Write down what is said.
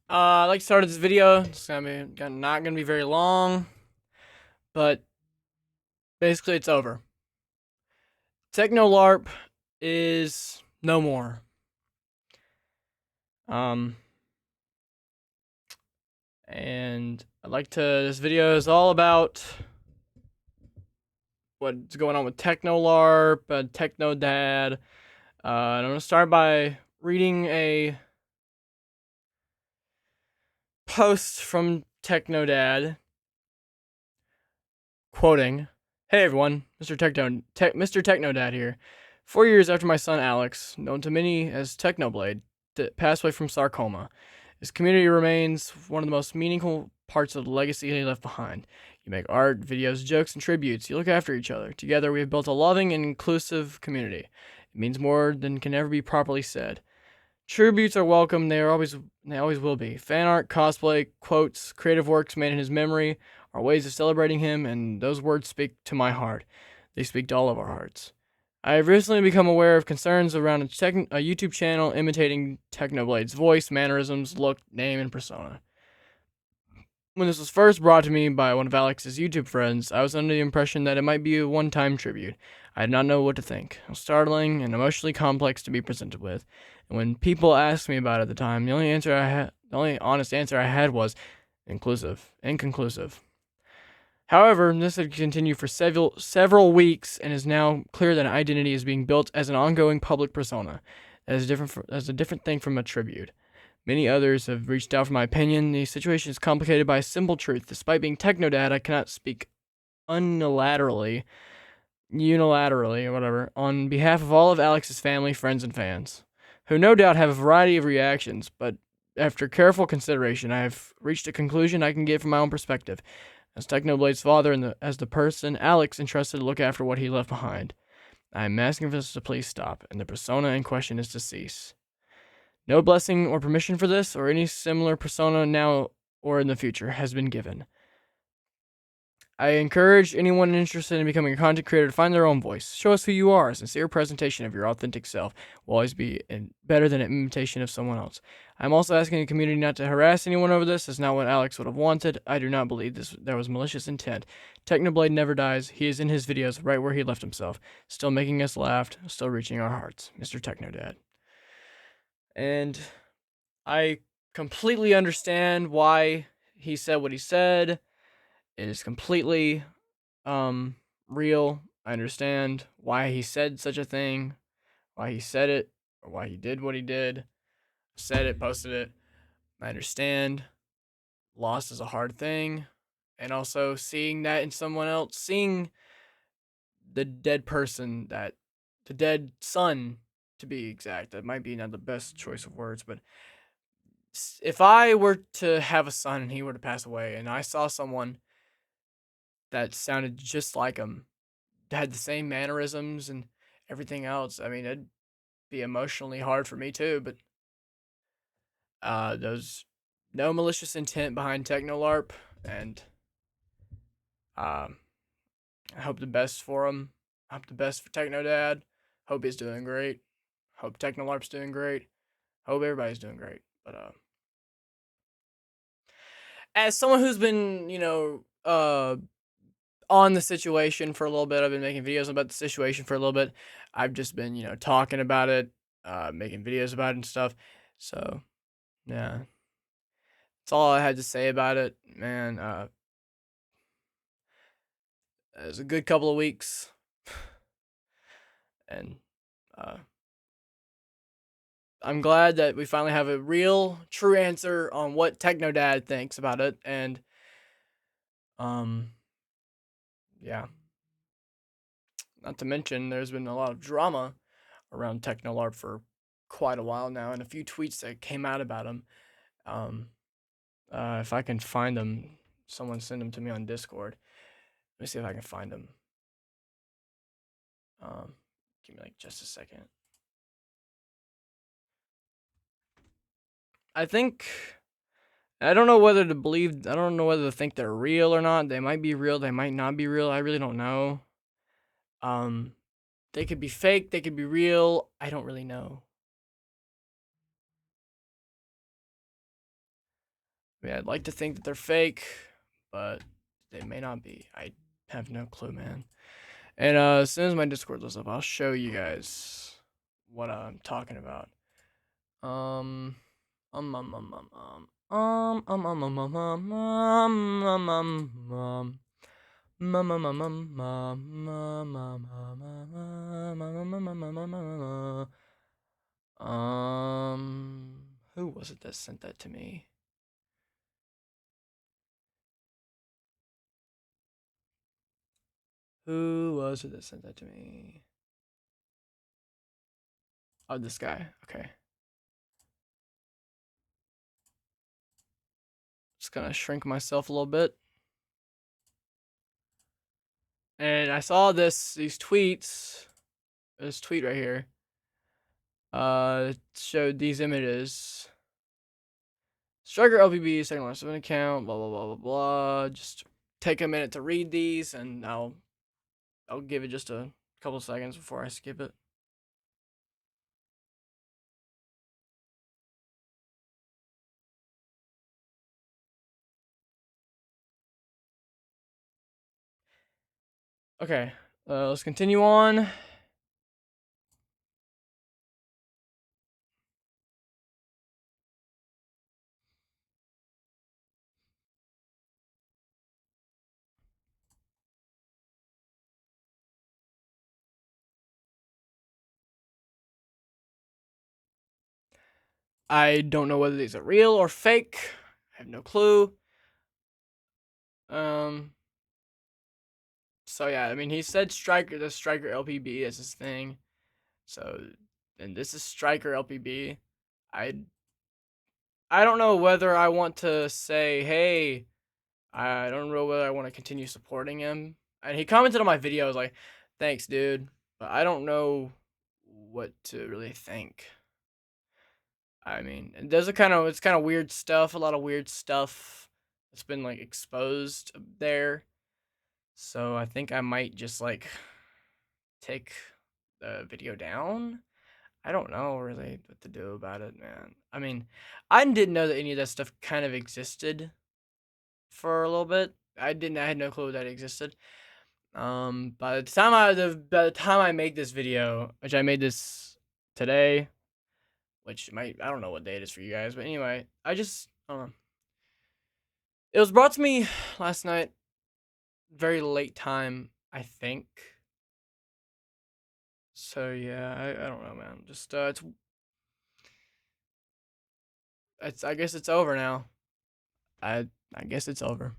I like to start this video. It's not gonna be very long, but basically it's over. Techno LARP is no more. Um, and I'd like to. This video is all about what's going on with Techno LARP, Techno Dad. And I'm gonna start by reading a post from Techno Dad, quoting, "Hey everyone, Mr. Techno Dad here. 4 years after my son Alex, known to many as Technoblade, passed away from sarcoma, his community remains one of the most meaningful parts of the legacy he left behind. You make art, videos, jokes, and tributes. You look after each other. Together, we have built a loving and inclusive community. It means more than can ever be properly said. Tributes are welcome. They always will be. Fan art, cosplay, quotes, creative works made in his memory are ways of celebrating him, and those words speak to my heart. They speak to all of our hearts. I have recently become aware of concerns around a YouTube channel imitating Technoblade's voice, mannerisms, look, name, and persona. When this was first brought to me by one of Alex's YouTube friends, I was under the impression that it might be a one-time tribute. I did not know what to think. It was startling and emotionally complex to be presented with. And when people asked me about it at the time, the only honest answer I had was inconclusive. However, this had continued for several weeks, and is now clear that an identity is being built as an ongoing public persona. That is a different thing from a tribute. Many others have reached out for my opinion. The situation is complicated by a simple truth. Despite being Technodad, I cannot speak unilaterally, or whatever, on behalf of all of Alex's family, friends, and fans, who no doubt have a variety of reactions, but after careful consideration, I have reached a conclusion I can give from my own perspective, as Technoblade's father and as the person Alex entrusted to look after what he left behind. I am asking for this to please stop, and the persona in question is to cease. No blessing or permission for this or any similar persona now or in the future has been given. I encourage anyone interested in becoming a content creator to find their own voice. Show us who you are. A sincere presentation of your authentic self will always be better than an imitation of someone else. I'm also asking the community not to harass anyone over this. It's not what Alex would have wanted. I do not believe there was malicious intent. Technoblade never dies. He is in his videos right where he left himself, still making us laugh, still reaching our hearts. Mr. Technodad. And I completely understand why he said what he said. It is completely real. I understand why he said such a thing, why he said it, or why he did what he did. Said it, posted it. I understand. Loss is a hard thing. And also seeing that in someone else, seeing the dead person, the dead son, to be exact. That might be not the best choice of words, but if I were to have a son and he were to pass away, and I saw someone that sounded just like him, had the same mannerisms and everything else, I mean, it'd be emotionally hard for me too. But there's no malicious intent behind TechnoLARP, and um, I hope the best for him. I hope the best for TechnoDad. Hope he's doing great. Hope TechnoLARP's doing great. Hope everybody's doing great. But as someone who's been, on the situation for a little bit. I've been making videos about the situation for a little bit. I've just been, talking about it, making videos about it and stuff. So, yeah. That's all I had to say about it, man. It was a good couple of weeks. And uh, I'm glad that we finally have a real, true answer on what Technodad thinks about it. And, um, yeah. Not to mention, there's been a lot of drama around TechnoLARP for quite a while now, and a few tweets that came out about him. Um, if I can find them, someone send them to me on Discord. Let me see if I can find them. Give me like just a second. I think I don't know whether to believe. I don't know whether to think they're real or not. They might be real. They might not be real. I really don't know. Um, they could be fake. They could be real. I don't really know. I mean, I'd like to think that they're fake, but they may not be. I have no clue, man. And as soon as my Discord goes up, I'll show you guys what I'm talking about. Um, um, um, um, um, um. Um um um um um um um um um who was it that sent that to me? Who was it that sent that to me? Oh, this guy. Okay. Just gonna shrink myself a little bit. And I saw these tweets. This tweet right here. Showed these images. Striker LPB, second line 7 account, blah blah blah blah blah. Just take a minute to read these, and I'll give it just a couple seconds before I skip it. Okay, let's continue on. I don't know whether these are real or fake. I have no clue. Um. So yeah, I mean, he said Striker, the Striker LPB is his thing. So, and this is Striker LPB. I I don't know whether I want to say, hey, I don't know whether I want to continue supporting him. And he commented on my video, I was like, thanks, dude. But I don't know what to really think. I mean, it's kind of weird stuff, a lot of weird stuff that's been like exposed there. So I think I might just like take the video down. I don't know really what to do about it, man. I mean, I didn't know that any of that stuff kind of existed for a little bit. I had no clue that existed. By the time I make this video, which I made this today, which might I don't know what day it is for you guys, but anyway, I don't know. It was brought to me last night, very late time, I think. So yeah, I don't know, man. Just it's I guess it's over now. I I guess it's over.